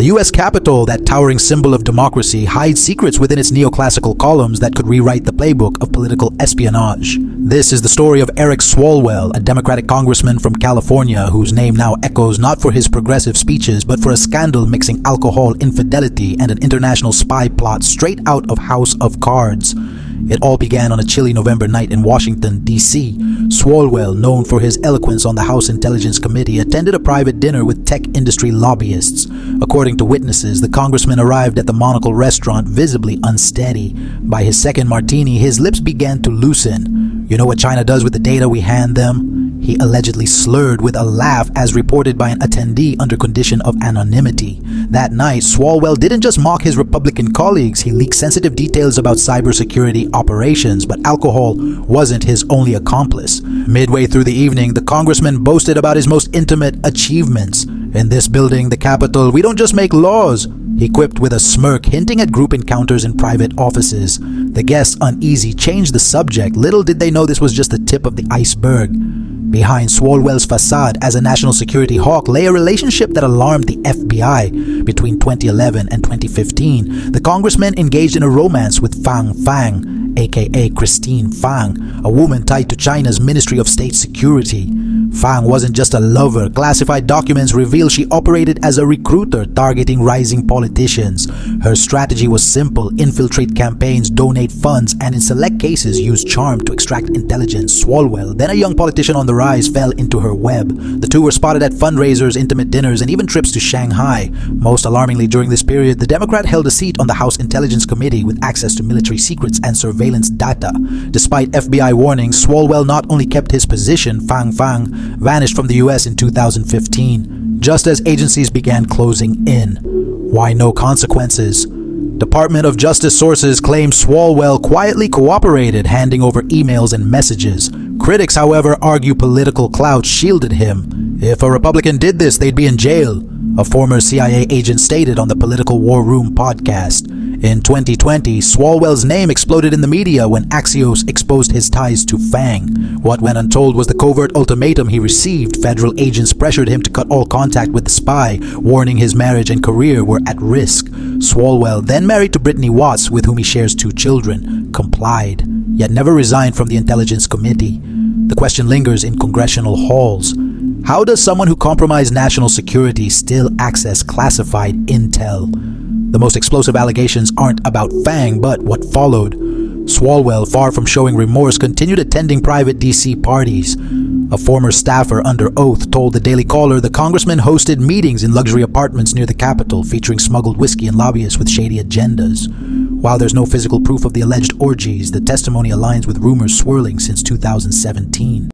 The U.S. Capitol, that towering symbol of democracy, hides secrets within its neoclassical columns that could rewrite the playbook of political espionage. This is the story of Eric Swalwell, a Democratic congressman from California whose name now echoes not for his progressive speeches but for a scandal mixing alcohol, infidelity, and an international spy plot straight out of House of Cards. It all began on a chilly November night in Washington, D.C. Swalwell, known for his eloquence on the House Intelligence Committee, attended a private dinner with tech industry lobbyists. According to witnesses, the congressman arrived at the Monocle restaurant visibly unsteady. By his second martini, his lips began to loosen. "You know what China does with the data we hand them?" He allegedly slurred with a laugh as reported by an attendee under condition of anonymity. That night, Swalwell didn't just mock his Republican colleagues, he leaked sensitive details about cybersecurity operations, but alcohol wasn't his only accomplice. Midway through the evening, the congressman boasted about his most intimate achievements. "In this building, the Capitol, we don't just make laws," he quipped with a smirk, hinting at group encounters in private offices. The guests, uneasy, changed the subject. Little did they know this was just the tip of the iceberg. Behind Swalwell's facade as a national security hawk lay a relationship that alarmed the FBI. Between 2011 and 2015, the congressman engaged in a romance with Fang Fang, aka Christine Fang, a woman tied to China's Ministry of State Security. Fang wasn't just a lover. Classified documents reveal she operated as a recruiter targeting rising politicians. Her strategy was simple: infiltrate campaigns, donate funds, and in select cases use charm to extract intelligence. Swalwell, then a young politician on the rise, fell into her web. The two were spotted at fundraisers, intimate dinners, and even trips to Shanghai. Most alarmingly, during this period, the Democrat held a seat on the House Intelligence Committee with access to military secrets and surveillance data. Despite FBI warnings, Swalwell not only kept his position, Fang Fang vanished from the U.S. in 2015, just as agencies began closing in. Why no consequences? Department of Justice sources claim Swalwell quietly cooperated, handing over emails and messages. Critics, however, argue political clout shielded him. "If a Republican did this, they'd be in jail," a former CIA agent stated on the Political War Room podcast. In 2020, Swalwell's name exploded in the media when Axios exposed his ties to Fang. What went untold was the covert ultimatum he received. Federal agents pressured him to cut all contact with the spy, warning his marriage and career were at risk. Swalwell, then married to Brittany Watts, with whom he shares 2 children, complied, yet never resigned from the Intelligence Committee. The question lingers in congressional halls. How does someone who compromised national security still access classified intel? The most explosive allegations aren't about Fang, but what followed. Swalwell, far from showing remorse, continued attending private DC parties. A former staffer under oath told the Daily Caller the congressman hosted meetings in luxury apartments near the Capitol featuring smuggled whiskey and lobbyists with shady agendas. While there's no physical proof of the alleged orgies, the testimony aligns with rumors swirling since 2017.